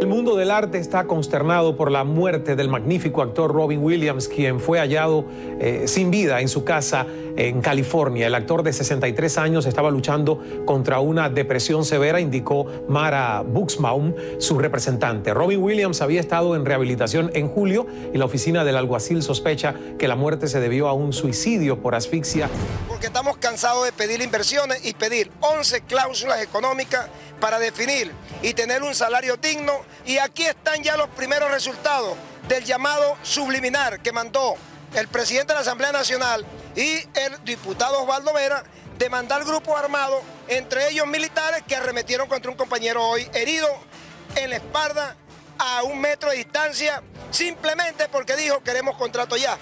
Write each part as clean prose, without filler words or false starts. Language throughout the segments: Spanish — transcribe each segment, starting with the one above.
mundo del arte está consternado por la muerte del magnífico actor Robin Williams, quien fue hallado sin vida en su casa en California. El actor de 63 años estaba luchando contra una depresión severa, indicó Mara Buxbaum, su representante. Robin Williams había estado en rehabilitación en julio y la oficina del alguacil sospecha que la muerte se debió a un suicidio por asfixia. Porque estamos cansados de pedir inversiones y pedir 11 cláusulas económicas para definir y tener un salario digno, y aquí están ya los primeros resultados del llamado subliminar que mandó el presidente de la Asamblea Nacional y el diputado Osvaldo Vera de mandar grupos armados, entre ellos militares, que arremetieron contra un compañero hoy herido en la espalda a 1 metro de distancia, simplemente porque dijo queremos contrato ya.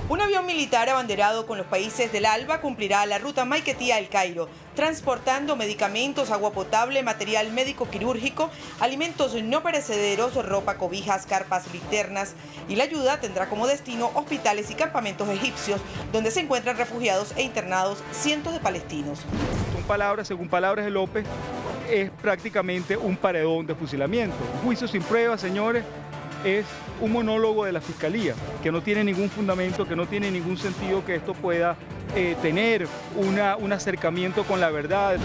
Un avión militar abanderado con los países del ALBA cumplirá la ruta Maiquetía-El Cairo, transportando medicamentos, agua potable, material médico-quirúrgico, alimentos no perecederos, ropa, cobijas, carpas, linternas, y la ayuda tendrá como destino hospitales y campamentos egipcios, donde se encuentran refugiados e internados cientos de palestinos. Según palabras de López, es prácticamente un paredón de fusilamiento. Un juicio sin pruebas, señores, es un monólogo de la Fiscalía, que no tiene ningún fundamento, que no tiene ningún sentido que esto pueda tener un acercamiento con la verdad.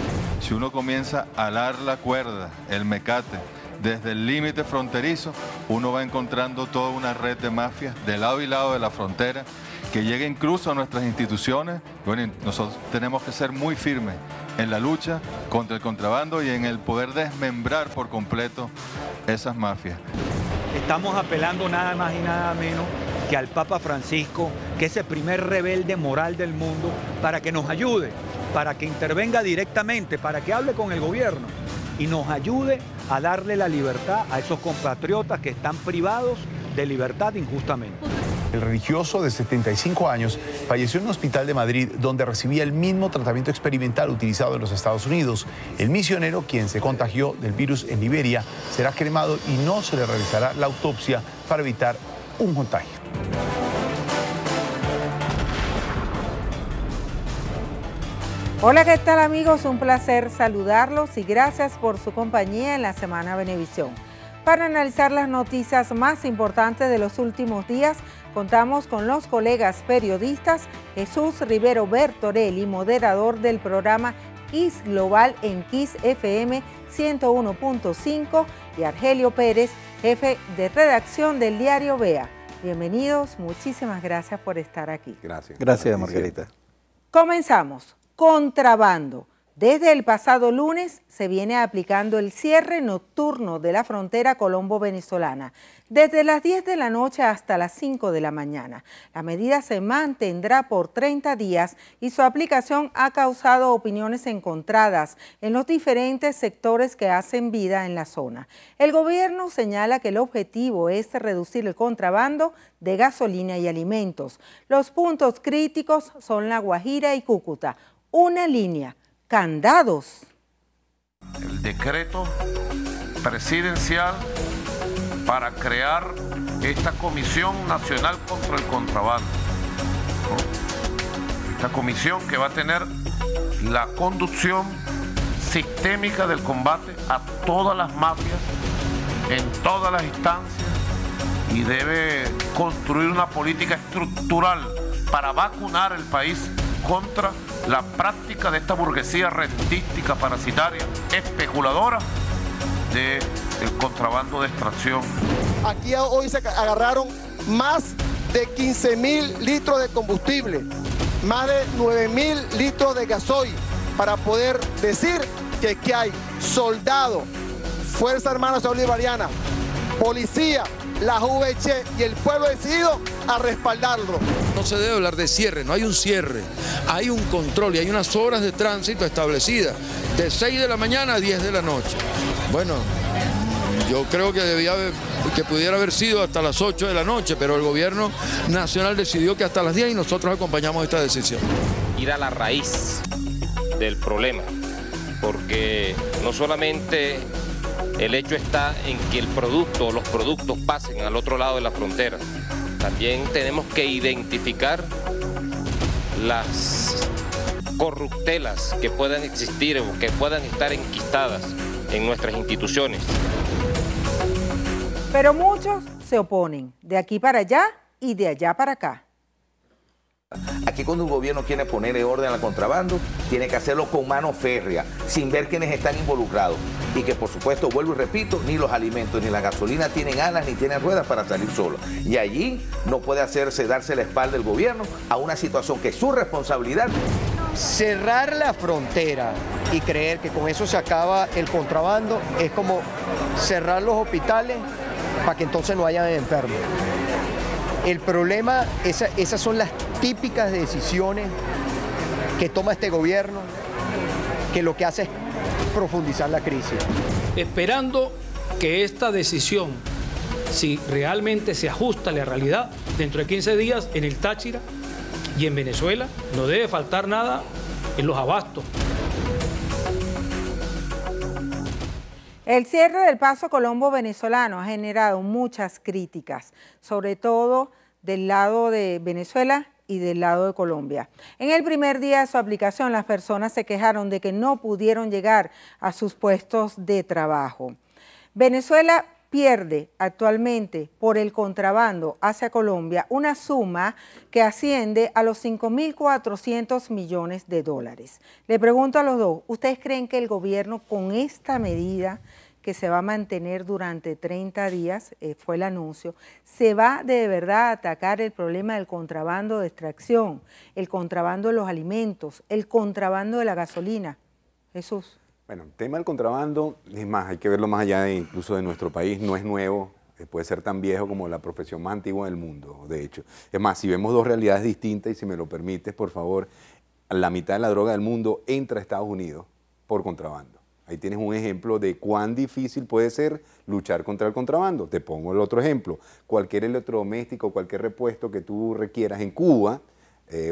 Si uno comienza a alar la cuerda, el mecate, desde el límite fronterizo, uno va encontrando toda una red de mafias de lado y lado de la frontera que llega incluso a nuestras instituciones. Bueno, nosotros tenemos que ser muy firmes en la lucha contra el contrabando y en el poder desmembrar por completo esas mafias. Estamos apelando nada más y nada menos que al Papa Francisco, que es el primer rebelde moral del mundo, para que nos ayude, para que intervenga directamente, para que hable con el gobierno y nos ayude a darle la libertad a esos compatriotas que están privados de libertad injustamente. El religioso de 75 años falleció en un hospital de Madrid donde recibía el mismo tratamiento experimental utilizado en los Estados Unidos. El misionero, quien se contagió del virus en Liberia, será cremado y no se le realizará la autopsia para evitar un contagio. Hola, ¿qué tal amigos? Un placer saludarlos y gracias por su compañía en la Semana Venevisión. Para analizar las noticias más importantes de los últimos días, contamos con los colegas periodistas Jesús Rivero Bertorelli, moderador del programa Kiss Global en Kiss FM 101.5, y Argelio Pérez, jefe de redacción del diario Vea. Bienvenidos, muchísimas gracias por estar aquí. Gracias. Gracias, Margarita. Comenzamos. Contrabando. Desde el pasado lunes se viene aplicando el cierre nocturno de la frontera colombo-venezolana, desde las 10 de la noche hasta las 5 de la mañana. La medida se mantendrá por 30 días y su aplicación ha causado opiniones encontradas en los diferentes sectores que hacen vida en la zona. El gobierno señala que el objetivo es reducir el contrabando de gasolina y alimentos. Los puntos críticos son La Guajira y Cúcuta. Una línea: candados. El decreto presidencial para crear esta Comisión Nacional contra el Contrabando. Esta comisión que va a tener la conducción sistémica del combate a todas las mafias en todas las instancias y debe construir una política estructural para vacunar el país contra la práctica de esta burguesía rentística, parasitaria, especuladora del contrabando de extracción. Aquí hoy se agarraron más de 15.000 litros de combustible, más de 9.000 litros de gasoil, para poder decir que aquí hay soldados, Fuerza Armada Bolivariana, policía, la JVC y el pueblo decidido a respaldarlo. No se debe hablar de cierre, no hay un cierre, hay un control y hay unas horas de tránsito establecidas, de 6 de la mañana a 10 de la noche. Bueno, yo creo que pudiera haber sido hasta las 8 de la noche, pero el gobierno nacional decidió que hasta las 10 y nosotros acompañamos esta decisión. Ir a la raíz del problema, porque no solamente el hecho está en que el producto o los productos pasen al otro lado de la frontera. También tenemos que identificar las corruptelas que puedan existir o que puedan estar enquistadas en nuestras instituciones. Pero muchos se oponen, de aquí para allá y de allá para acá. Aquí cuando un gobierno quiere poner orden al contrabando, tiene que hacerlo con mano férrea, sin ver quiénes están involucrados. Y que por supuesto, vuelvo y repito, ni los alimentos ni la gasolina tienen alas ni tienen ruedas para salir solos. Y allí no puede darse la espalda el gobierno a una situación que es su responsabilidad. Cerrar la frontera y creer que con eso se acaba el contrabando es como cerrar los hospitales para que entonces no haya enfermos. El problema, esas son las típicas decisiones que toma este gobierno, que lo que hace es profundizar la crisis. Esperando que esta decisión, si realmente se ajusta a la realidad, dentro de 15 días en el Táchira y en Venezuela no debe faltar nada en los abastos. El cierre del paso Colombo venezolano ha generado muchas críticas, sobre todo del lado de Venezuela y del lado de Colombia. En el primer día de su aplicación, las personas se quejaron de que no pudieron llegar a sus puestos de trabajo. Venezuela pierde actualmente por el contrabando hacia Colombia una suma que asciende a los 5.400 millones de dólares. Le pregunto a los dos, ¿ustedes creen que el gobierno con esta medida que se va a mantener durante 30 días, fue el anuncio, se va de verdad a atacar el problema del contrabando de extracción, el contrabando de los alimentos, el contrabando de la gasolina? Jesús. Bueno, el tema del contrabando, es más, hay que verlo más allá incluso de nuestro país, no es nuevo, puede ser tan viejo como la profesión más antigua del mundo, de hecho. Es más, si vemos dos realidades distintas, y si me lo permites, por favor, la mitad de la droga del mundo entra a Estados Unidos por contrabando. Ahí tienes un ejemplo de cuán difícil puede ser luchar contra el contrabando. Te pongo el otro ejemplo. Cualquier electrodoméstico, cualquier repuesto que tú requieras en Cuba,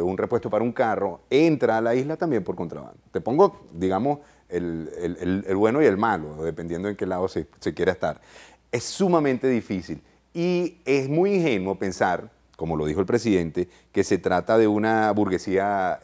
un repuesto para un carro, entra a la isla también por contrabando. Te pongo, digamos, el bueno y el malo, dependiendo en qué lado se quiera estar. Es sumamente difícil y es muy ingenuo pensar, como lo dijo el presidente, que se trata de una burguesía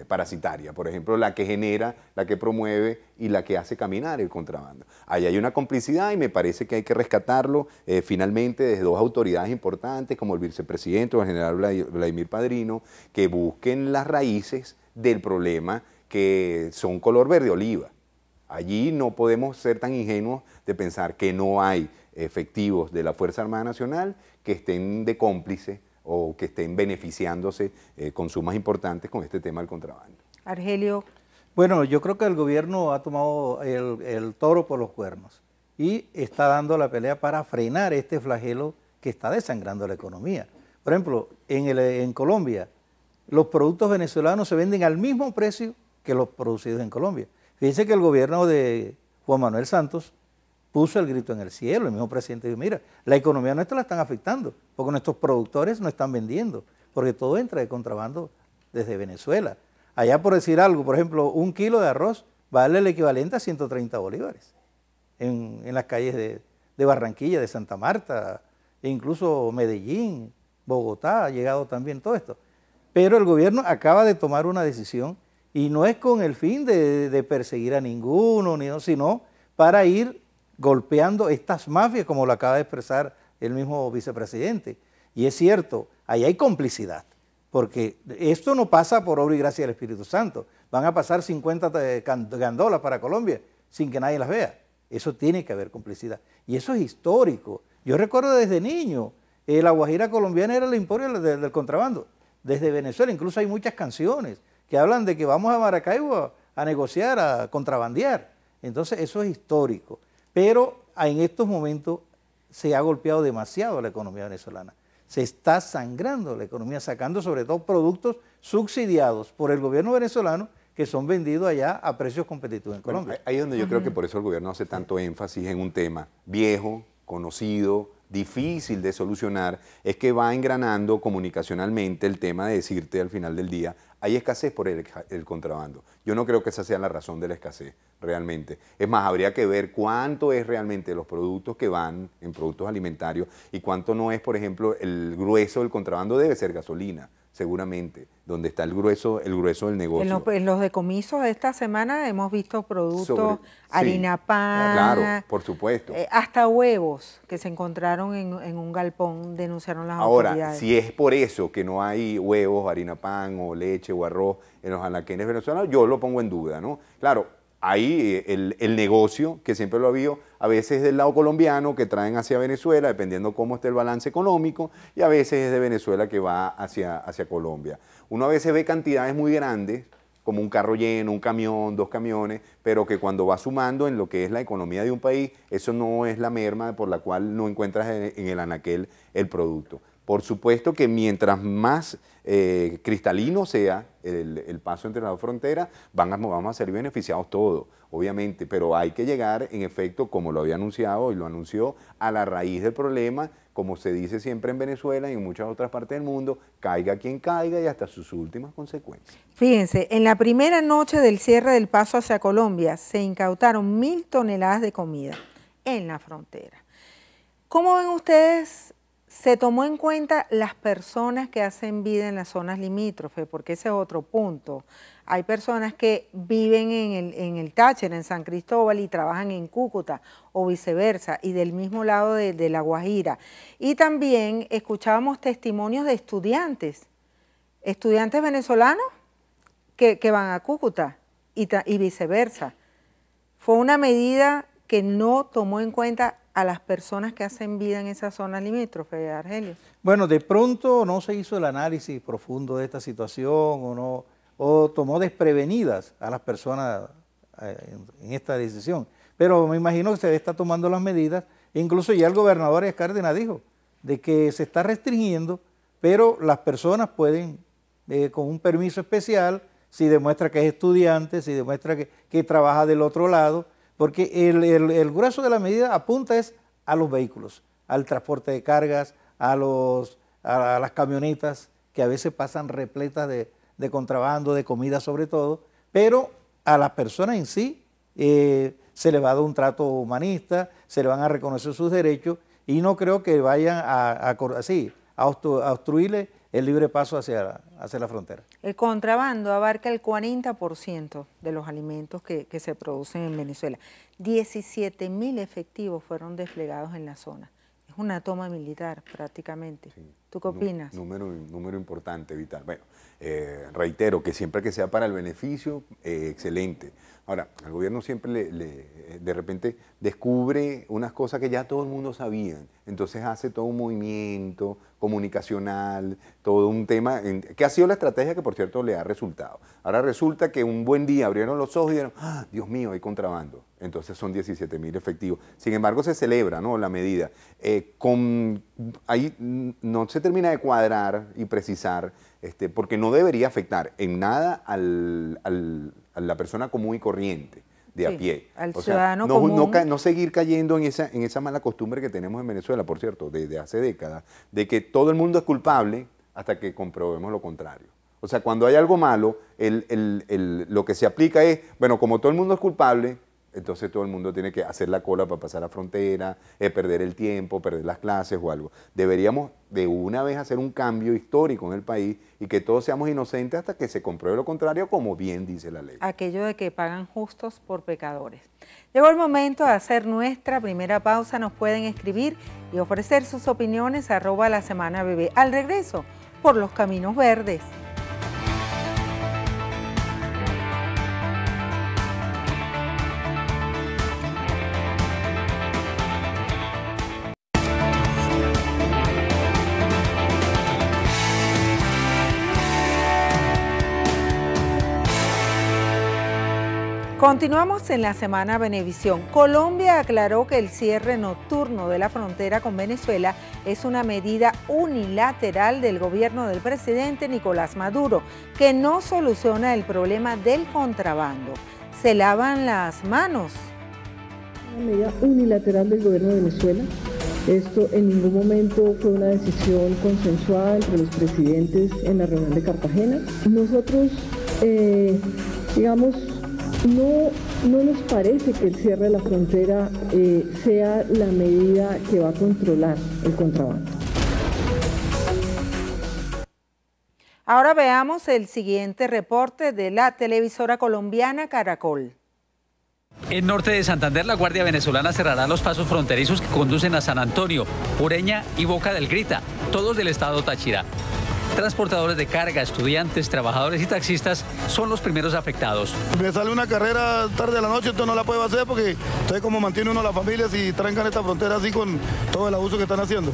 parasitaria, por ejemplo, la que genera, la que promueve y la que hace caminar el contrabando. Ahí hay una complicidad y me parece que hay que rescatarlo finalmente desde dos autoridades importantes, como el vicepresidente o el general Vladimir Padrino, que busquen las raíces del problema que son color verde oliva. Allí no podemos ser tan ingenuos de pensar que no hay efectivos de la Fuerza Armada Nacional que estén de cómplice o que estén beneficiándose con sumas importantes con este tema del contrabando. Argelio. Bueno, yo creo que el gobierno ha tomado el toro por los cuernos y está dando la pelea para frenar este flagelo que está desangrando la economía. Por ejemplo, en Colombia, los productos venezolanos se venden al mismo precio que los producidos en Colombia. Fíjense que el gobierno de Juan Manuel Santos puso el grito en el cielo. El mismo presidente dijo, mira, la economía nuestra la están afectando, porque nuestros productores no están vendiendo, porque todo entra de contrabando desde Venezuela. Allá, por decir algo, por ejemplo, 1 kilo de arroz vale el equivalente a 130 bolívares en las calles de Barranquilla, de Santa Marta, e incluso Medellín, Bogotá, ha llegado también todo esto. Pero el gobierno acaba de tomar una decisión y no es con el fin de perseguir a ninguno, sino para ir golpeando estas mafias, como lo acaba de expresar el mismo vicepresidente. Y es cierto, ahí hay complicidad, porque esto no pasa por obra y gracia del Espíritu Santo. Van a pasar 50 gandolas para Colombia sin que nadie las vea. Eso tiene que haber complicidad. Y eso es histórico. Yo recuerdo desde niño, la Guajira colombiana era el emporio del contrabando. Desde Venezuela, incluso hay muchas canciones que hablan de que vamos a Maracaibo a negociar, a contrabandear. Entonces eso es histórico. Pero en estos momentos se ha golpeado demasiado la economía venezolana. Se está sangrando la economía, sacando sobre todo productos subsidiados por el gobierno venezolano que son vendidos allá a precios competitivos en Colombia. Bueno, ahí es donde yo creo que por eso el gobierno hace tanto énfasis en un tema viejo, conocido, difícil de solucionar, es que va engranando comunicacionalmente el tema de decirte al final del día, hay escasez por el contrabando. Yo no creo que esa sea la razón de la escasez. realmente. Es más, habría que ver cuánto es realmente los productos que van en productos alimentarios y cuánto no es, por ejemplo, el grueso del contrabando debe ser gasolina, seguramente, donde está el grueso del negocio. En los decomisos de esta semana hemos visto productos, harina pan, claro, por supuesto. Hasta huevos que se encontraron en un galpón, denunciaron las autoridades. Ahora, si es por eso que no hay huevos, harina pan o leche o arroz en los anaquenes venezolanos, yo lo pongo en duda, ¿no? Claro, hay el negocio, que siempre lo ha habido, a veces del lado colombiano, que traen hacia Venezuela, dependiendo cómo esté el balance económico, y a veces es de Venezuela que va hacia Colombia. Uno a veces ve cantidades muy grandes, como un carro lleno, un camión, 2 camiones, pero que cuando va sumando en lo que es la economía de un país, eso no es la merma por la cual no encuentras en el anaquel el producto. Por supuesto que mientras más cristalino sea el paso entre las fronteras, vamos a ser beneficiados todos, obviamente, pero hay que llegar, en efecto, como lo había anunciado y lo anunció, a la raíz del problema, como se dice siempre en Venezuela y en muchas otras partes del mundo, caiga quien caiga y hasta sus últimas consecuencias. Fíjense, en la primera noche del cierre del paso hacia Colombia se incautaron 1.000 toneladas de comida en la frontera. ¿Cómo ven ustedes? ¿Se tomó en cuenta las personas que hacen vida en las zonas limítrofes? Porque ese es otro punto. Hay personas que viven en el Táchira, en San Cristóbal, y trabajan en Cúcuta, o viceversa, y del mismo lado de La Guajira. Y también escuchábamos testimonios de estudiantes venezolanos que van a Cúcuta y viceversa. Fue una medida que no tomó en cuenta a las personas que hacen vida en esa zona limítrofe, Argelio. Bueno, de pronto no se hizo el análisis profundo de esta situación o tomó desprevenidas a las personas en esta decisión. Pero me imagino que se está tomando las medidas, incluso ya el gobernador Arias Cárdenas dijo de que se está restringiendo, pero las personas pueden, con un permiso especial, si demuestra que es estudiante, si demuestra que trabaja del otro lado, porque el grueso de la medida apunta es a los vehículos, al transporte de cargas, a las camionetas que a veces pasan repletas de contrabando, de comida sobre todo, pero a las personas en sí se les va a dar un trato humanista, se le van a reconocer sus derechos y no creo que vayan a obstruirle el libre paso hacia la frontera. El contrabando abarca el 40% de los alimentos que se producen en Venezuela. 17.000 efectivos fueron desplegados en la zona. Es una toma militar prácticamente. Sí. ¿Tú qué opinas? Número importante, Vital. Bueno, reitero que siempre que sea para el beneficio, excelente. Ahora, el gobierno siempre de repente descubre unas cosas que ya todo el mundo sabía, entonces hace todo un movimiento comunicacional, todo un tema, que ha sido la estrategia que por cierto le ha resultado. Ahora resulta que un buen día abrieron los ojos y dijeron, ¡ah, Dios mío, hay contrabando! Entonces son 17.000 efectivos. Sin embargo, se celebra, ¿no?, la medida. Ahí no se termina de cuadrar y precisar, porque no debería afectar en nada a la persona común y corriente, de a pie. Al ciudadano común. No seguir cayendo en esa mala costumbre que tenemos en Venezuela, por cierto, desde hace décadas, de que todo el mundo es culpable hasta que comprobemos lo contrario. O sea, cuando hay algo malo, lo que se aplica es, bueno, como todo el mundo es culpable, entonces todo el mundo tiene que hacer la cola para pasar la frontera, perder el tiempo, perder las clases o algo. Deberíamos de una vez hacer un cambio histórico en el país y que todos seamos inocentes hasta que se compruebe lo contrario, como bien dice la ley. Aquello de que pagan justos por pecadores. Llegó el momento de hacer nuestra primera pausa. Nos pueden escribir y ofrecer sus opiniones @ La Semana Bebé. Al regreso, por los caminos verdes. Continuamos en la Semana Venevisión. Colombia aclaró que el cierre nocturno de la frontera con Venezuela es una medida unilateral del gobierno del presidente Nicolás Maduro, que no soluciona el problema del contrabando. Se lavan las manos. Una medida unilateral del gobierno de Venezuela. Esto en ningún momento fue una decisión consensuada entre los presidentes en la reunión de Cartagena. Nosotros, no no nos parece que el cierre de la frontera sea la medida que va a controlar el contrabando. Ahora veamos el siguiente reporte de la televisora colombiana Caracol. En norte de Santander, la Guardia Venezolana cerrará los pasos fronterizos que conducen a San Antonio, Ureña y Boca del Grita, todos del estado Táchira. Transportadores de carga, estudiantes, trabajadores y taxistas son los primeros afectados. Me sale una carrera tarde de la noche, entonces no la puedo hacer porque entonces como mantiene uno a la familia si trancan esta frontera así con todo el abuso que están haciendo.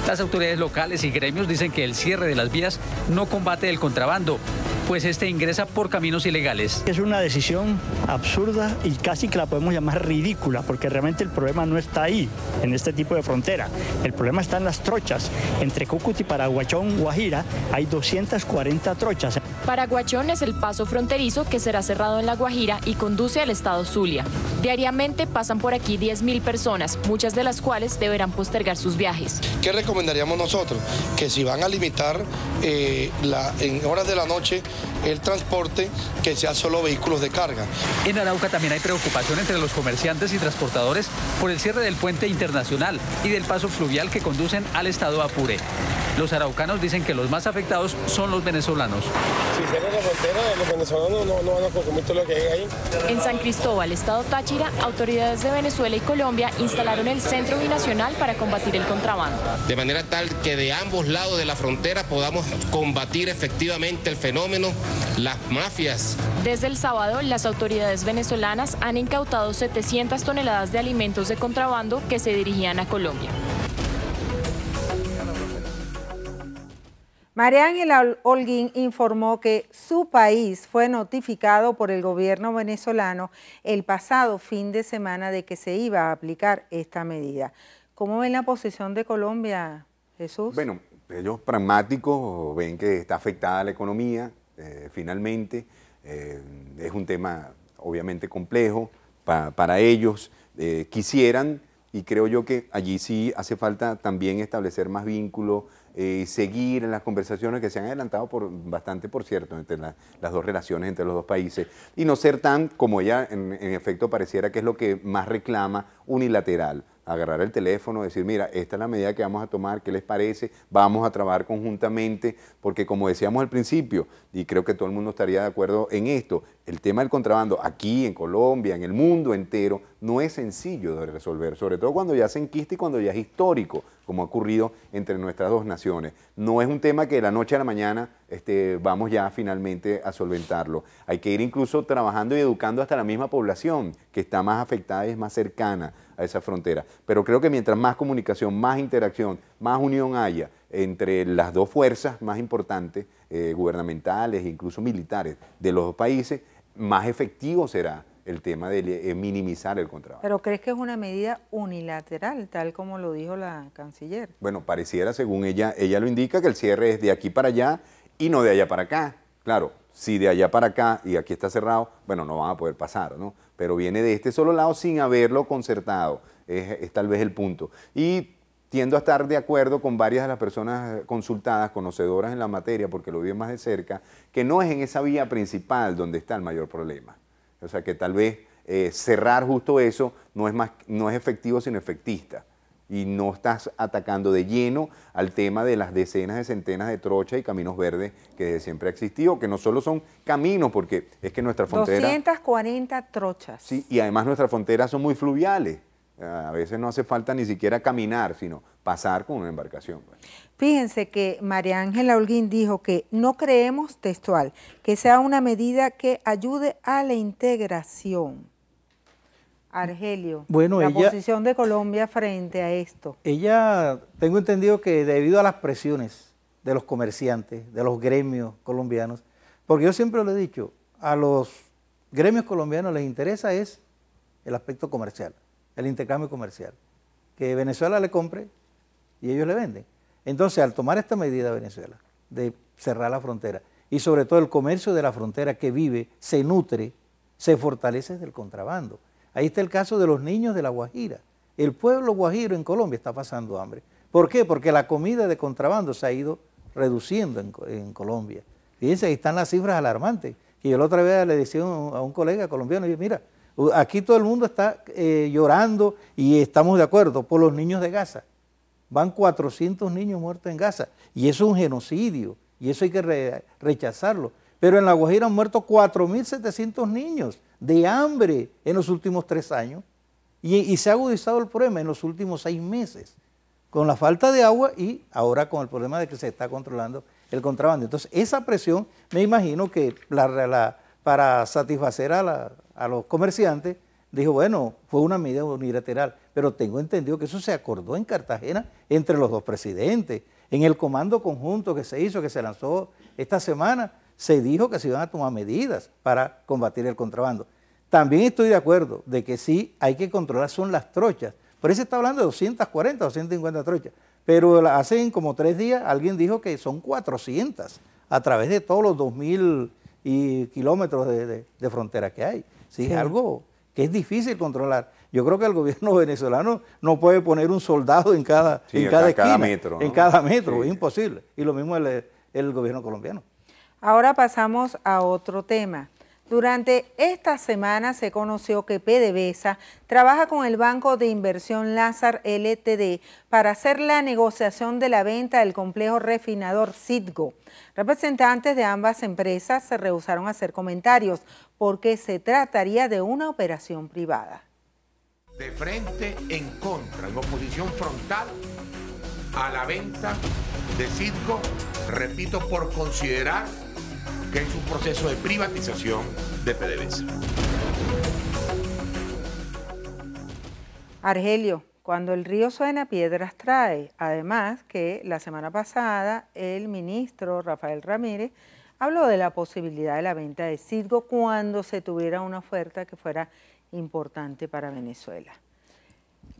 Las autoridades locales y gremios dicen que el cierre de las vías no combate el contrabando, pues este ingresa por caminos ilegales. Es una decisión absurda y casi que la podemos llamar ridícula, porque realmente el problema no está ahí, en este tipo de frontera. El problema está en las trochas. Entre Cúcuta y Paraguachón, Guajira, hay 240 trochas. Paraguachón es el paso fronterizo que será cerrado en La Guajira y conduce al estado Zulia. Diariamente pasan por aquí 10.000 personas, muchas de las cuales deberán postergar sus viajes. ¿Qué recomendaríamos nosotros? Que si van a limitar en horas de la noche el transporte, que sea solo vehículos de carga. En Arauca también hay preocupación entre los comerciantes y transportadores por el cierre del puente internacional y del paso fluvial que conducen al estado Apure. Los araucanos dicen que los más afectados son los venezolanos. Si cierran la frontera, los venezolanos no van a consumir todo lo que hay ahí. En San Cristóbal, estado Táchira, autoridades de Venezuela y Colombia instalaron el Centro Binacional para combatir el contrabando. De manera tal que de ambos lados de la frontera podamos combatir efectivamente el fenómeno, las mafias. Desde el sábado, las autoridades venezolanas han incautado 700 toneladas de alimentos de contrabando que se dirigían a Colombia. María Ángela Holguín informó que su país fue notificado por el gobierno venezolano el pasado fin de semana de que se iba a aplicar esta medida. ¿Cómo ven la posición de Colombia, Jesús? Bueno, ellos pragmáticos ven que está afectada la economía, finalmente. Es un tema obviamente complejo para ellos. Quisieran, y creo yo que allí sí hace falta también establecer más vínculos, seguir en las conversaciones que se han adelantado bastante, por cierto, entre las dos relaciones entre los dos países, y no ser tan, como ella en efecto pareciera que es lo que más reclama, unilateral. Agarrar el teléfono, decir, mira, esta es la medida que vamos a tomar, ¿qué les parece? Vamos a trabajar conjuntamente, porque como decíamos al principio, y creo que todo el mundo estaría de acuerdo en esto, el tema del contrabando aquí en Colombia, en el mundo entero, no es sencillo de resolver, sobre todo cuando ya se enquista y cuando ya es histórico, como ha ocurrido entre nuestras dos naciones. No es un tema que de la noche a la mañana vamos ya finalmente a solventarlo. Hay que ir incluso trabajando y educando hasta la misma población que está más afectada y es más cercana a esa frontera. Pero creo que mientras más comunicación, más interacción, más unión haya entre las dos fuerzas más importantes, gubernamentales e incluso militares de los dos países, más efectivo será el tema de minimizar el contrabando. ¿Pero crees que es una medida unilateral, tal como lo dijo la canciller? Bueno, pareciera, según ella lo indica, que el cierre es de aquí para allá y no de allá para acá. Claro, si de allá para acá y aquí está cerrado, bueno, no van a poder pasar, ¿no? Pero viene de este solo lado sin haberlo concertado, es tal vez el punto. Y tiendo a estar de acuerdo con varias de las personas consultadas, conocedoras en la materia, porque lo viven más de cerca, que no es en esa vía principal donde está el mayor problema. O sea, que tal vez cerrar justo eso no es efectivo sino efectista. Y no estás atacando de lleno al tema de las decenas de centenas de trochas y caminos verdes que desde siempre ha existido, que no solo son caminos, porque es que nuestra frontera... 240 trochas. Sí, y además nuestras fronteras son muy fluviales. A veces no hace falta ni siquiera caminar, sino pasar con una embarcación. Fíjense que María Ángela Holguín dijo que no creemos, textual, que sea una medida que ayude a la integración. Argelio, bueno, la posición de Colombia frente a esto. Ella, tengo entendido que debido a las presiones de los comerciantes, de los gremios colombianos, porque yo siempre lo he dicho, a los gremios colombianos les interesa es el aspecto comercial, el intercambio comercial, que Venezuela le compre y ellos le venden. Entonces, al tomar esta medida Venezuela de cerrar la frontera, y sobre todo el comercio de la frontera que vive, se nutre, se fortalece del contrabando. Ahí está el caso de los niños de La Guajira. El pueblo guajiro en Colombia está pasando hambre. ¿Por qué? Porque la comida de contrabando se ha ido reduciendo en Colombia. Fíjense, ahí están las cifras alarmantes. Y yo la otra vez le decía a un colega colombiano, mira, Aquí todo el mundo está llorando y estamos de acuerdo por los niños de Gaza. Van 400 niños muertos en Gaza y eso es un genocidio y eso hay que rechazarlo. Pero en La Guajira han muerto 4.700 niños de hambre en los últimos 3 años y se ha agudizado el problema en los últimos 6 meses con la falta de agua y ahora con el problema de que se está controlando el contrabando. Entonces esa presión me imagino que para satisfacer a los comerciantes dijo, bueno, fue una medida unilateral, pero tengo entendido que eso se acordó en Cartagena entre los dos presidentes. En el comando conjunto que se hizo, que se lanzó esta semana, se dijo que se iban a tomar medidas para combatir el contrabando. También estoy de acuerdo de que sí hay que controlar son las trochas. Por eso se está hablando de 240, 250 trochas. Pero hace como 3 días alguien dijo que son 400 a través de todos los 2.000 kilómetros de frontera que hay. Sí, es algo que es difícil controlar. Yo creo que el gobierno venezolano no puede poner un soldado en cada esquina, cada metro, ¿no? En cada metro, es imposible. Y lo mismo el gobierno colombiano. Ahora pasamos a otro tema. Durante esta semana se conoció que PDVSA trabaja con el Banco de Inversión Lazard Ltd. para hacer la negociación de la venta del complejo refinador Citgo. Representantes de ambas empresas se rehusaron a hacer comentarios porque se trataría de una operación privada. De frente en contra, en oposición frontal a la venta de Citgo, repito, por considerar que es un proceso de privatización de PDVSA. Argelio, cuando el río suena, piedras trae. Además que la semana pasada el ministro Rafael Ramírez habló de la posibilidad de la venta de Citgo cuando se tuviera una oferta que fuera importante para Venezuela.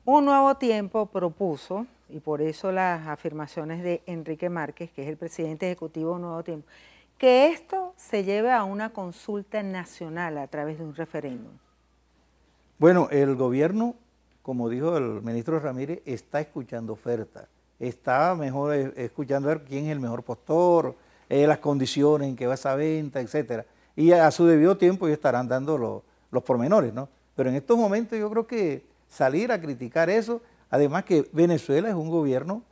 Un Nuevo Tiempo propuso, y por eso las afirmaciones de Enrique Márquez, que es el presidente ejecutivo de Un Nuevo Tiempo, que esto se lleve a una consulta nacional a través de un referéndum. Bueno, el gobierno, como dijo el ministro Ramírez, está escuchando ofertas, está mejor escuchando a ver quién es el mejor postor, las condiciones en que va esa venta, etcétera. Y a su debido tiempo ellos estarán dando los pormenores, ¿no? Pero en estos momentos yo creo que salir a criticar eso, además que Venezuela es un gobierno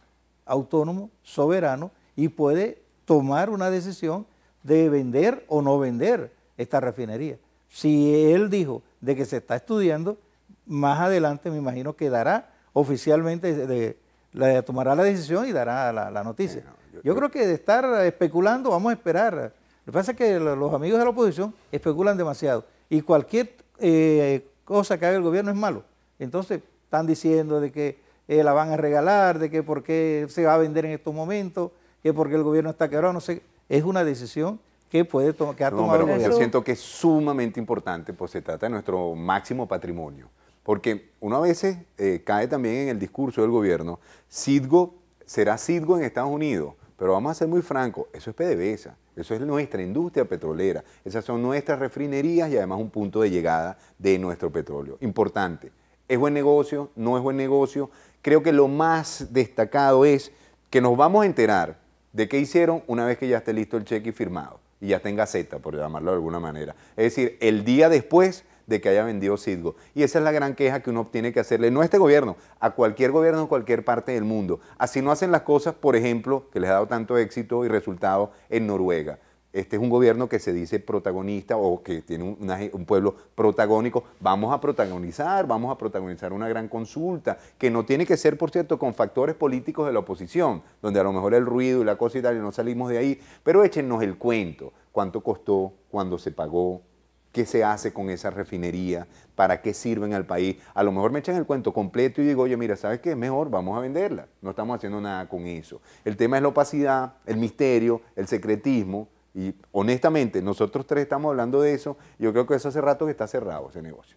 autónomo, soberano, y puede tomar una decisión de vender o no vender esta refinería. Si él dijo de que se está estudiando, más adelante me imagino que dará oficialmente, tomará la decisión y dará la noticia. Yo creo que de estar especulando vamos a esperar. Lo que pasa es que los amigos de la oposición especulan demasiado y cualquier cosa que haga el gobierno es malo. Entonces están diciendo de que la van a regalar, de que por qué se va a vender en estos momentos, que porque el gobierno está quebrado, no sé. Es una decisión que puede que ha tomado el gobierno. Yo siento que es sumamente importante, pues se trata de nuestro máximo patrimonio. Porque uno a veces cae también en el discurso del gobierno, Citgo será Citgo en Estados Unidos, pero vamos a ser muy francos, eso es PDVSA, eso es nuestra industria petrolera, esas son nuestras refinerías y además un punto de llegada de nuestro petróleo. Importante, ¿es buen negocio? ¿No es buen negocio? Creo que lo más destacado es que nos vamos a enterar de qué hicieron una vez que ya esté listo el cheque y firmado, y ya está en Gaceta, por llamarlo de alguna manera. Es decir, el día después de que haya vendido Citgo. Y esa es la gran queja que uno tiene que hacerle, no a este gobierno, a cualquier gobierno en cualquier parte del mundo. Así no hacen las cosas, por ejemplo, que les ha dado tanto éxito y resultado en Noruega. Este es un gobierno que se dice protagonista o que tiene un pueblo protagónico. Vamos a protagonizar una gran consulta, que no tiene que ser, por cierto, con factores políticos de la oposición, donde a lo mejor el ruido y la cosa y tal, y no salimos de ahí, pero échenos el cuento, cuánto costó, cuándo se pagó, qué se hace con esa refinería, para qué sirven al país. A lo mejor me echan el cuento completo y digo, oye, mira, ¿sabes qué? Es mejor, vamos a venderla. No estamos haciendo nada con eso. El tema es la opacidad, el misterio, el secretismo. Y honestamente, nosotros tres estamos hablando de eso. Yo creo que eso hace rato que está cerrado ese negocio.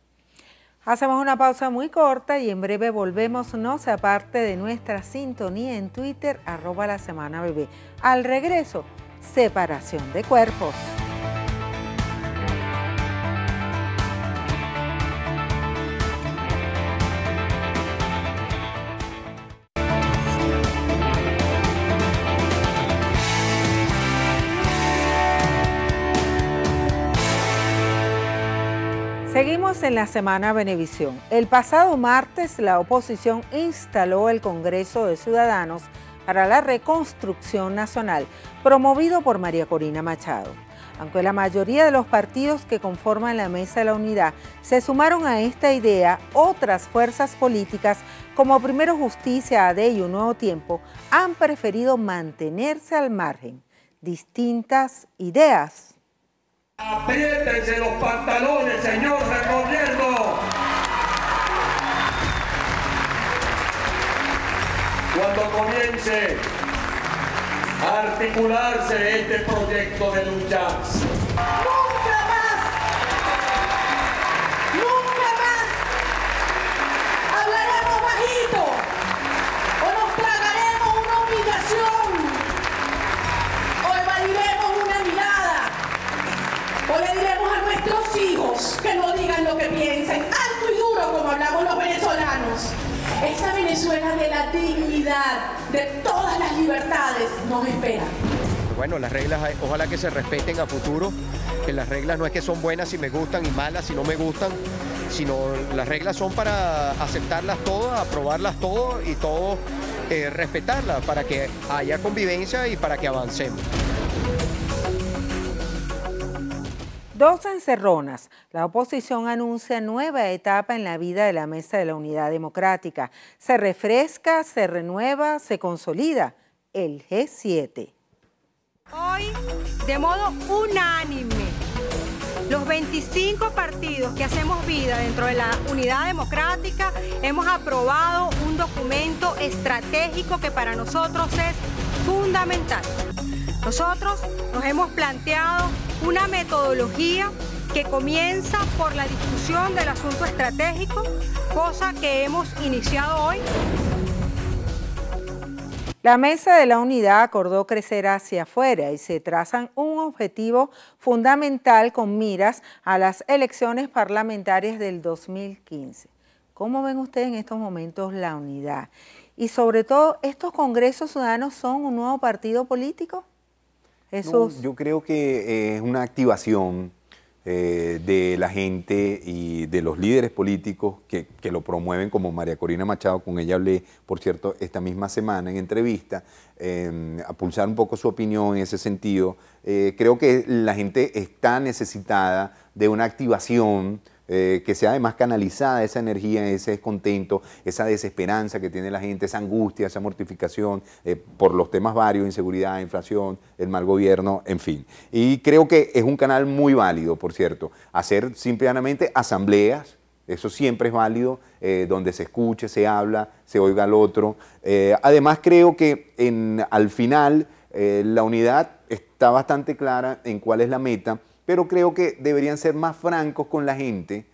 Hacemos una pausa muy corta y en breve volvemos, no se aparte de nuestra sintonía en Twitter, @lasemanabebé. Al regreso, separación de cuerpos. Seguimos en la semana Venevisión. El pasado martes la oposición instaló el Congreso de Ciudadanos para la Reconstrucción Nacional, promovido por María Corina Machado. Aunque la mayoría de los partidos que conforman la Mesa de la Unidad se sumaron a esta idea, otras fuerzas políticas como Primero Justicia, AD y Un Nuevo Tiempo han preferido mantenerse al margen. Distintas ideas. Apriétense los pantalones, señor del gobierno. Cuando comience a articularse este proyecto de lucha. ¡Nunca más! ¡Nunca más! Hablaremos bajito o nos tragaremos una humillación o evadiremos una mirada o le diremos a nuestros hijos que no digan lo que piensen, alto y duro como hablamos los venezolanos. Esta Venezuela de la dignidad, de todas las libertades, nos espera. Bueno, las reglas ojalá que se respeten a futuro, que las reglas no es que son buenas si me gustan y malas si no me gustan, sino las reglas son para aceptarlas todas, aprobarlas todas y todos respetarlas para que haya convivencia y para que avancemos. Dos encerronas. La oposición anuncia nueva etapa en la vida de la Mesa de la Unidad Democrática. Se refresca, se renueva, se consolida el G7. Hoy, de modo unánime, los 25 partidos que hacemos vida dentro de la Unidad Democrática hemos aprobado un documento estratégico que para nosotros es fundamental. Nosotros nos hemos planteado una metodología que comienza por la discusión del asunto estratégico, cosa que hemos iniciado hoy. La Mesa de la Unidad acordó crecer hacia afuera y se trazan un objetivo fundamental con miras a las elecciones parlamentarias del 2015. ¿Cómo ven ustedes en estos momentos la unidad? Y sobre todo, ¿estos congresos ciudadanos son un nuevo partido político? Jesús. No, yo creo que es una activación de la gente y de los líderes políticos que lo promueven, como María Corina Machado, con ella hablé, por cierto, esta misma semana en entrevista, a pulsar un poco su opinión en ese sentido. Creo que la gente está necesitada de una activación que sea además canalizada esa energía, ese descontento, esa desesperanza que tiene la gente, esa angustia, esa mortificación por los temas varios, inseguridad, inflación, el mal gobierno, en fin. Y creo que es un canal muy válido, por cierto, hacer simplemente asambleas, eso siempre es válido, donde se escuche, se habla, se oiga al otro. Además creo que al final la unidad está bastante clara en cuál es la meta, pero creo que deberían ser más francos con la gente,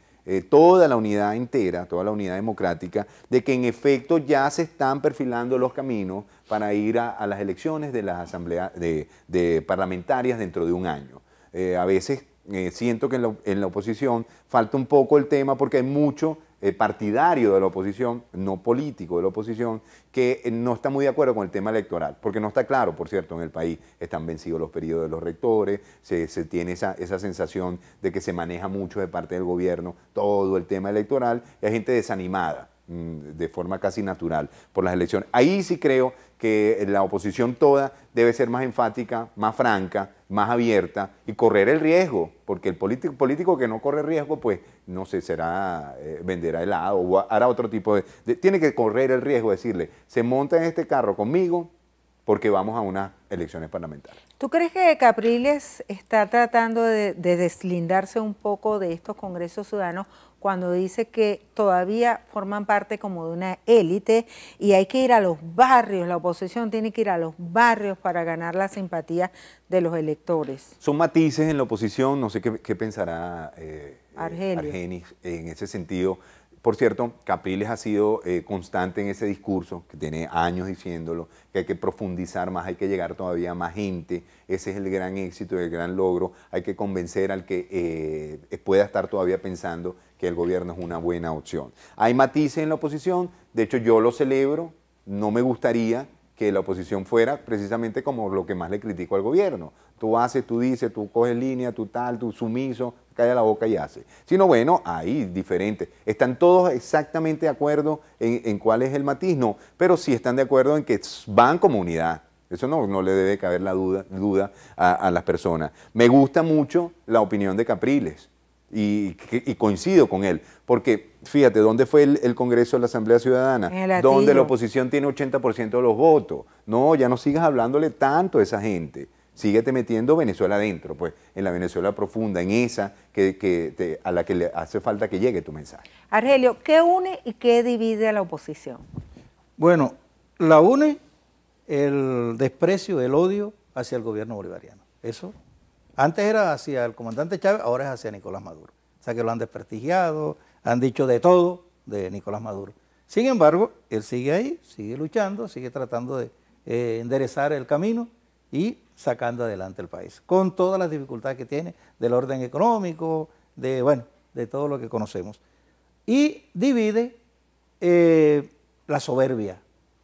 toda la unidad entera, toda la unidad democrática, de que en efecto ya se están perfilando los caminos para ir a las elecciones de las asambleas de parlamentarias dentro de un año. A veces siento que en la oposición falta un poco el tema porque hay mucho partidario de la oposición, no político de la oposición, que no está muy de acuerdo con el tema electoral, porque no está claro, por cierto, en el país están vencidos los periodos de los rectores, se tiene esa sensación de que se maneja mucho de parte del gobierno todo el tema electoral, y hay gente desanimada de forma casi natural por las elecciones. Ahí sí creo que la oposición toda debe ser más enfática, más franca, más abierta y correr el riesgo, porque el político que no corre riesgo, pues no sé, venderá helado o hará otro tipo tiene que correr el riesgo, decirle, se monta en este carro conmigo porque vamos a unas elecciones parlamentarias. ¿Tú crees que Capriles está tratando de deslindarse un poco de estos congresos ciudadanos cuando dice que todavía forman parte como de una élite y hay que ir a los barrios, la oposición tiene que ir a los barrios para ganar la simpatía de los electores? Son matices en la oposición, no sé qué pensará Argenis en ese sentido. Por cierto, Capriles ha sido constante en ese discurso, que tiene años diciéndolo, que hay que profundizar más, hay que llegar todavía a más gente, ese es el gran éxito, el gran logro, hay que convencer al que pueda estar todavía pensando que el gobierno es una buena opción. Hay matices en la oposición, de hecho yo lo celebro, no me gustaría que la oposición fuera precisamente como lo que más le critico al gobierno. Tú haces, tú dices, tú coges línea, tú tal, tú sumiso, calla la boca y hace. Sino bueno, ahí diferente. ¿Están todos exactamente de acuerdo en cuál es el matiz? No, pero sí están de acuerdo en que van como unidad. Eso no le debe caber la duda a las personas. Me gusta mucho la opinión de Capriles y coincido con él, porque fíjate, ¿dónde fue el Congreso de la Asamblea Ciudadana? Donde la oposición tiene 80% de los votos. No, ya no sigas hablándole tanto a esa gente. Síguete metiendo Venezuela adentro, pues, en la Venezuela profunda, en esa a la que le hace falta que llegue tu mensaje. Argelio, ¿qué une y qué divide a la oposición? Bueno, la une el desprecio, el odio hacia el gobierno bolivariano. Eso, antes era hacia el comandante Chávez, ahora es hacia Nicolás Maduro. O sea que lo han desprestigiado, han dicho de todo de Nicolás Maduro. Sin embargo, él sigue ahí, sigue luchando, sigue tratando de enderezar el camino y sacando adelante el país, con todas las dificultades que tiene, del orden económico, de todo lo que conocemos. Y divide la soberbia,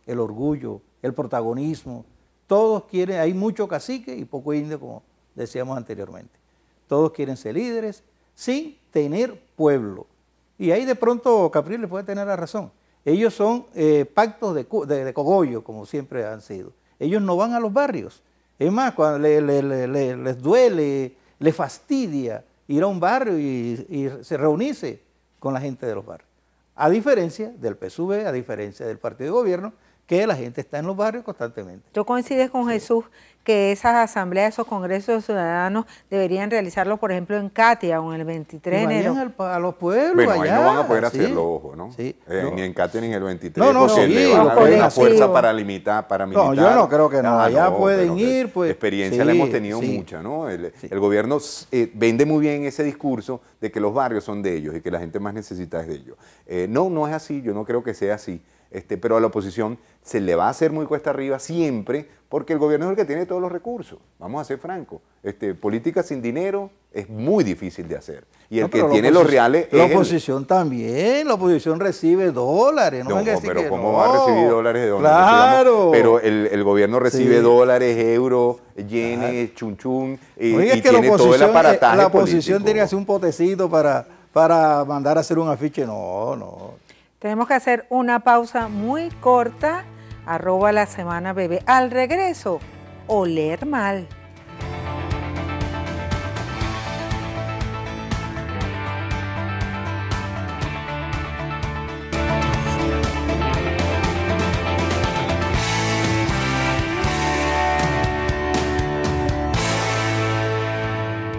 el orgullo, el protagonismo. Todos quieren, hay mucho cacique y poco indio, como decíamos anteriormente. Todos quieren ser líderes sin tener pueblo. Y ahí de pronto Capriles puede tener la razón. Ellos son pactos de cogollo, como siempre han sido. Ellos no van a los barrios. Es más, cuando les duele, les fastidia ir a un barrio y se reunirse con la gente de los barrios. A diferencia del PSUV, a diferencia del partido de gobierno, que la gente está en los barrios constantemente. ¿Tú coincides con Jesús que esas asambleas, esos congresos ciudadanos deberían realizarlo, por ejemplo, en Catia o en el 23 de enero? A los pueblos, bueno, allá. Ahí no van a poder hacerlo, ojo, ¿no? Sí, ni en Catia ni en el 23, porque le van a dar una fuerza paramilitar. No, yo no creo que no. Allá pueden ir, pues. Experiencia la hemos tenido mucha, ¿no? El gobierno vende muy bien ese discurso de que los barrios son de ellos y que la gente más necesita es de ellos. No es así, yo no creo que sea así. Pero a la oposición se le va a hacer muy cuesta arriba siempre, porque el gobierno es el que tiene todos los recursos. Vamos a ser francos. Política sin dinero es muy difícil de hacer. Y el que tiene los reales es la oposición también. La oposición recibe dólares. No, pero ¿cómo va a recibir dólares de dónde? Claro. Pero el gobierno recibe dólares, euros, yenes, chunchun, y tiene todo el aparataje la oposición político. Tiene que hacer un potecito para mandar a hacer un afiche. No. Tenemos que hacer una pausa muy corta. @lasemanabebé. Al regreso, oler mal.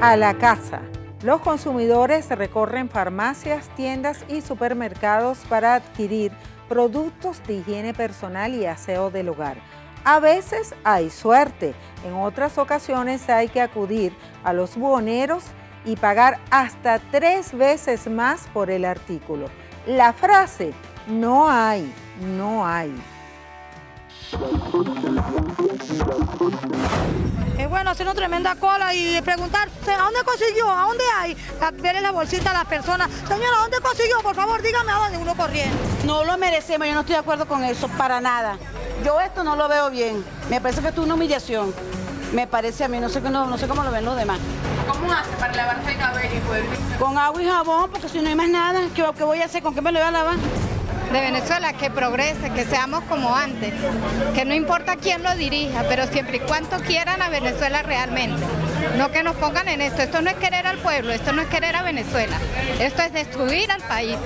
A la casa. Los consumidores recorren farmacias, tiendas y supermercados para adquirir productos de higiene personal y aseo del hogar. A veces hay suerte, en otras ocasiones hay que acudir a los buhoneros y pagar hasta 3 veces más por el artículo. La frase, no hay. Es bueno hacer una tremenda cola y preguntar, ¿a dónde consiguió? ¿A dónde hay? Verle la bolsita a las personas. Señora, ¿a dónde consiguió? Por favor, dígame a dónde, uno corriendo. No lo merecemos, yo no estoy de acuerdo con eso, para nada. Yo esto no lo veo bien. Me parece que esto es una humillación. Me parece a mí, no sé cómo lo ven los demás. ¿Cómo hace para lavarse el cabello y poder vivir? Con agua y jabón, porque si no hay más nada, ¿qué voy a hacer? ¿Con qué me lo voy a lavar? De Venezuela, que progrese, que seamos como antes, que no importa quién lo dirija, pero siempre y cuando quieran a Venezuela realmente, no que nos pongan en esto no es querer al pueblo, esto no es querer a Venezuela, esto es destruir al país.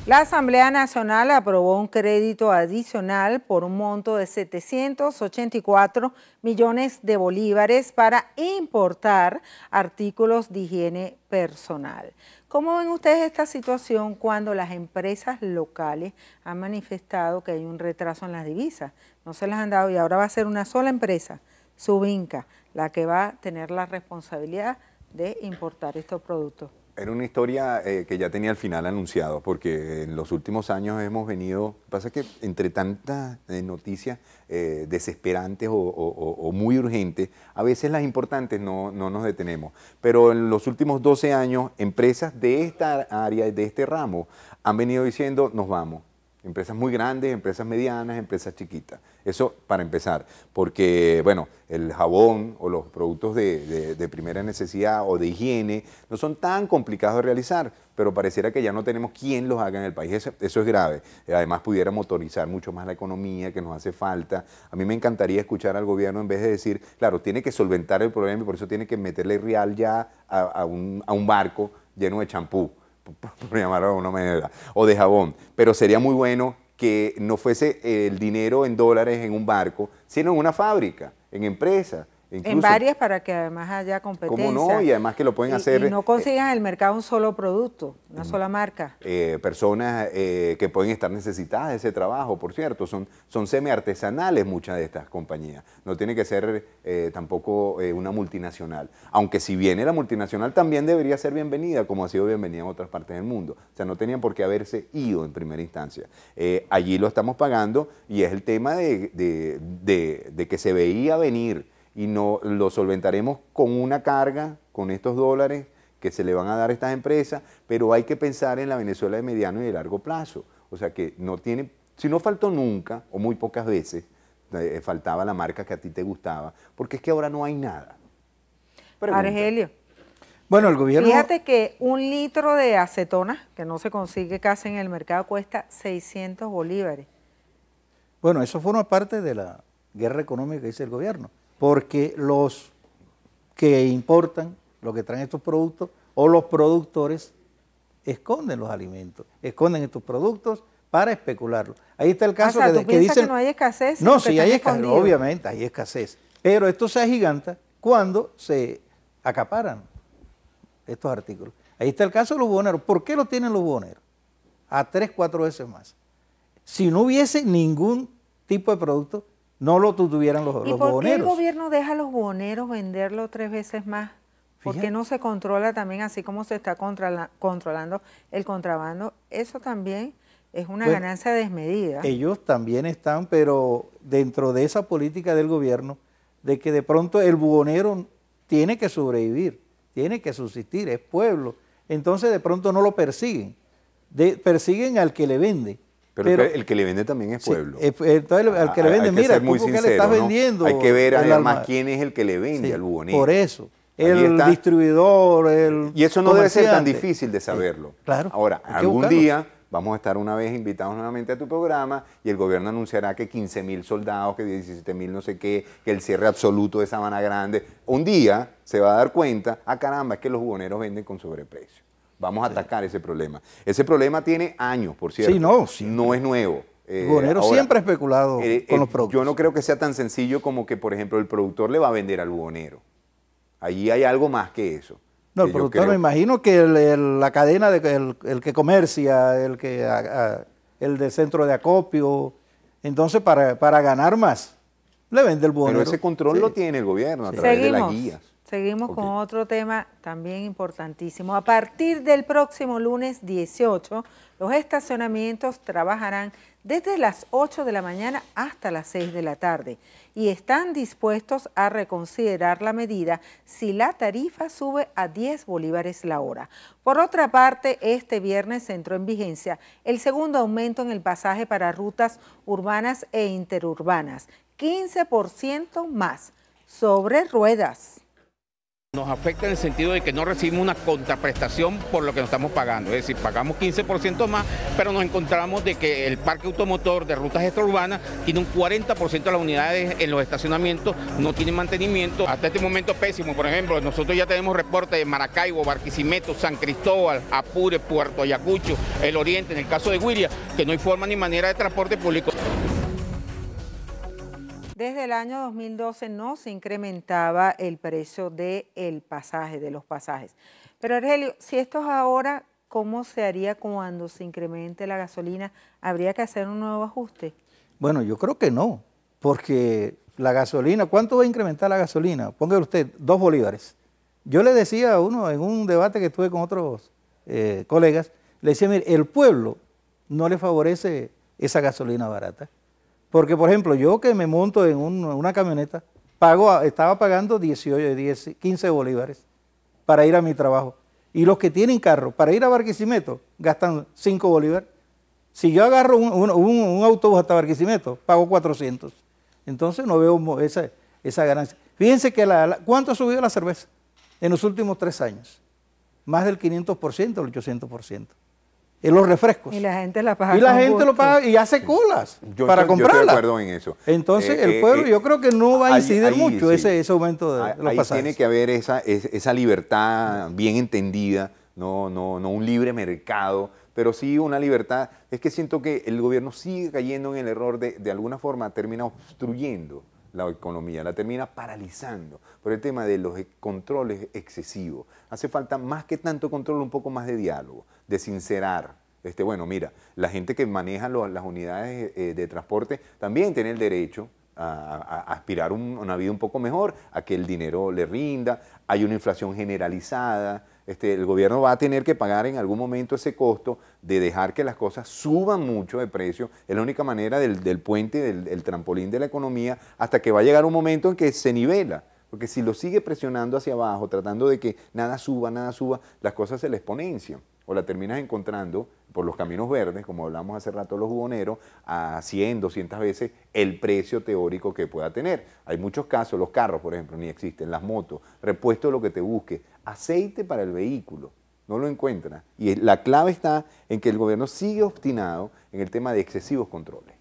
La Asamblea Nacional aprobó un crédito adicional por un monto de 784 millones de bolívares para importar artículos de higiene personal. ¿Cómo ven ustedes esta situación cuando las empresas locales han manifestado que hay un retraso en las divisas? No se las han dado y ahora va a ser una sola empresa, Subinca, la que va a tener la responsabilidad de importar estos productos. Era una historia que ya tenía el final anunciado, porque en los últimos años hemos venido, pasa que entre tantas noticias desesperantes o muy urgentes, a veces las importantes no nos detenemos. Pero en los últimos 12 años, empresas de esta área, de este ramo, han venido diciendo, nos vamos. Empresas muy grandes, empresas medianas, empresas chiquitas. Eso para empezar, porque bueno, el jabón o los productos de primera necesidad o de higiene no son tan complicados de realizar, pero pareciera que ya no tenemos quien los haga en el país. Eso es grave. Además pudiera motorizar mucho más la economía que nos hace falta. A mí me encantaría escuchar al gobierno en vez de decir, claro, tiene que solventar el problema y por eso tiene que meterle real ya a un barco lleno de champú, por llamarlo de alguna manera, o de jabón. Pero sería muy bueno que no fuese el dinero en dólares en un barco, sino en una fábrica, en empresas. Incluso, en varias para que además haya competencia. ¿Cómo no? Y además que lo pueden hacer. Y no consigan en el mercado un solo producto, una sola marca. Personas que pueden estar necesitadas de ese trabajo, por cierto, son semi-artesanales muchas de estas compañías. No tiene que ser tampoco una multinacional. Aunque si viene la multinacional también debería ser bienvenida, como ha sido bienvenida en otras partes del mundo. O sea, no tenían por qué haberse ido en primera instancia. Allí lo estamos pagando y es el tema de que se veía venir. Y no lo solventaremos con una carga, con estos dólares que se le van a dar a estas empresas, pero hay que pensar en la Venezuela de mediano y de largo plazo. O sea que no tiene, si no faltó nunca, o muy pocas veces, faltaba la marca que a ti te gustaba, porque es que ahora no hay nada. Argelio. Bueno, el gobierno... Fíjate que 1 litro de acetona, que no se consigue casi en el mercado, cuesta 600 bolívares. Bueno, eso forma parte de la guerra económica que dice el gobierno. Porque los que importan, los que traen estos productos, o los productores, esconden los alimentos, esconden estos productos para especularlos. Ahí está el caso que dicen que no hay escasez. No, sí hay escasez, obviamente hay escasez, pero esto se agiganta cuando se acaparan estos artículos. Ahí está el caso de los buhoneros. ¿Por qué lo tienen los buhoneros? A 3, 4 veces más. Si no hubiese ningún tipo de producto, no lo tuvieran los buhoneros. ¿Y por qué el gobierno deja a los buhoneros venderlo 3 veces más? ¿Por qué no se controla también así como se está controlando el contrabando? Eso también es una ganancia desmedida. Ellos también están, pero dentro de esa política del gobierno, de que de pronto el buhonero tiene que sobrevivir, tiene que subsistir, es pueblo. Entonces de pronto no lo persiguen, persiguen al que le vende. Pero el que le vende también es pueblo. Entonces al que le vende, mira, ¿tú por qué le estás vendiendo? Hay que ver además quién es el que le vende al buhonero. Por eso, el distribuidor, y eso no debe ser tan difícil de saberlo. Claro. Ahora, algún día vamos a estar una vez invitados nuevamente a tu programa y el gobierno anunciará que 15.000 soldados, que 17.000 no sé qué, que el cierre absoluto de Sabana Grande. Un día se va a dar cuenta, caramba, es que los buhoneros venden con sobreprecio. Vamos a atacar ese problema. Ese problema tiene años, por cierto. No es nuevo. El buhonero siempre ha especulado con los productos. Yo no creo que sea tan sencillo como que, por ejemplo, el productor le va a vender al buhonero. Allí hay algo más que eso. No, el productor, me imagino que la cadena, el que comercia, el del centro de acopio, entonces para ganar más, le vende el buhonero. Pero ese control lo tiene el gobierno a través de las guías. Seguimos con otro tema también importantísimo. A partir del próximo lunes 18, los estacionamientos trabajarán desde las 8 de la mañana hasta las 6 de la tarde y están dispuestos a reconsiderar la medida si la tarifa sube a 10 bolívares la hora. Por otra parte, este viernes entró en vigencia el segundo aumento en el pasaje para rutas urbanas e interurbanas, 15% más sobre ruedas. Nos afecta en el sentido de que no recibimos una contraprestación por lo que nos estamos pagando, es decir, pagamos 15% más, pero nos encontramos de que el parque automotor de rutas extraurbanas tiene un 40% de las unidades en los estacionamientos, no tiene mantenimiento. Hasta este momento pésimo, por ejemplo, nosotros ya tenemos reportes de Maracaibo, Barquisimeto, San Cristóbal, Apure, Puerto Ayacucho, El Oriente, en el caso de Guiria, que no hay forma ni manera de transporte público. Desde el año 2012 no se incrementaba el precio del pasaje, de los pasajes. Pero Argelio, si esto es ahora, ¿cómo se haría cuando se incremente la gasolina? ¿Habría que hacer un nuevo ajuste? Bueno, yo creo que no, porque la gasolina, ¿cuánto va a incrementar la gasolina? Póngale usted 2 bolívares. Yo le decía a uno en un debate que tuve con otros colegas, le decía, mire, el pueblo no le favorece esa gasolina barata. Porque, por ejemplo, yo que me monto en una camioneta, estaba pagando 15 bolívares para ir a mi trabajo. Y los que tienen carro, para ir a Barquisimeto, gastan 5 bolívares. Si yo agarro un autobús hasta Barquisimeto, pago 400. Entonces no veo esa ganancia. Fíjense que ¿cuánto ha subido la cerveza en los últimos 3 años? Más del 500%, el 800%. En los refrescos. Y la gente la paga. Y la gente lo paga y hace colas para comprarla. Yo estoy de acuerdo en eso. Entonces el pueblo yo creo que no va a incidir mucho ese aumento de los pasajes. Tiene que haber esa libertad bien entendida, no un libre mercado, pero sí una libertad. Es que siento que el gobierno sigue cayendo en el error de alguna forma termina obstruyendo la economía, la termina paralizando por el tema de los controles excesivos. Hace falta más que tanto control, un poco más de diálogo, de sincerar. Bueno, mira, la gente que maneja las unidades de transporte también tiene el derecho a aspirar a una vida un poco mejor, a que el dinero le rinda, hay una inflación generalizada. El gobierno va a tener que pagar en algún momento ese costo de dejar que las cosas suban mucho de precio. Es la única manera del puente, del trampolín de la economía, hasta que va a llegar un momento en que se nivela. Porque si lo sigue presionando hacia abajo, tratando de que nada suba, las cosas se le exponencian. O la terminas encontrando por los caminos verdes, como hablamos hace rato los jugoneros, a 100, 200 veces el precio teórico que pueda tener. Hay muchos casos, los carros, por ejemplo, ni existen, las motos, repuesto de lo que te busque, aceite para el vehículo, no lo encuentras. Y la clave está en que el gobierno sigue obstinado en el tema de excesivos controles.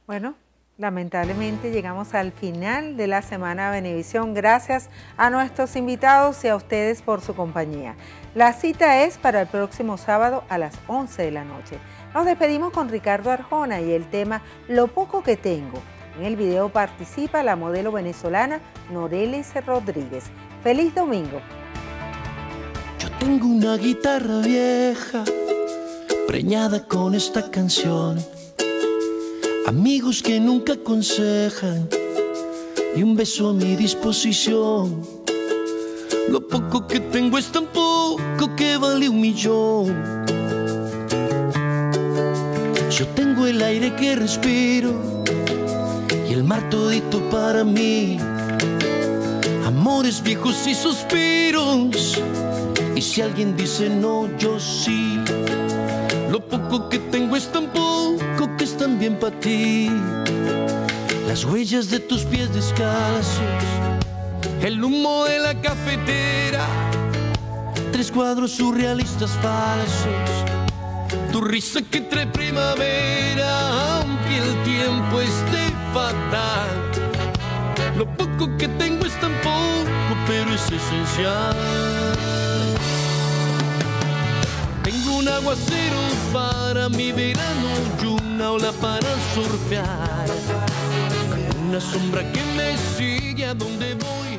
Bueno, lamentablemente llegamos al final de la Semana Venevisión. Gracias a nuestros invitados y a ustedes por su compañía. La cita es para el próximo sábado a las 11 de la noche. Nos despedimos con Ricardo Arjona y el tema Lo poco que tengo. En el video participa la modelo venezolana Norelis Rodríguez. ¡Feliz domingo! Yo tengo una guitarra vieja, preñada con esta canción. Amigos que nunca aconsejan y un beso a mi disposición. Lo poco que tengo es tan poco que vale 1.000.000. Yo tengo el aire que respiro y el mar todito para mí. Amores viejos y suspiros, y si alguien dice no, yo sí. Lo poco que tengo es tan poco que es tan bien para ti. Las huellas de tus pies descalzos, el humo de la cafetera, 3 cuadros surrealistas falsos, tu risa que trae primavera, aunque el tiempo esté fatal. Lo poco que tengo es tan poco, pero es esencial. Tengo un aguacero para mi verano y una ola para surfear, una sombra que me sigue a donde voy.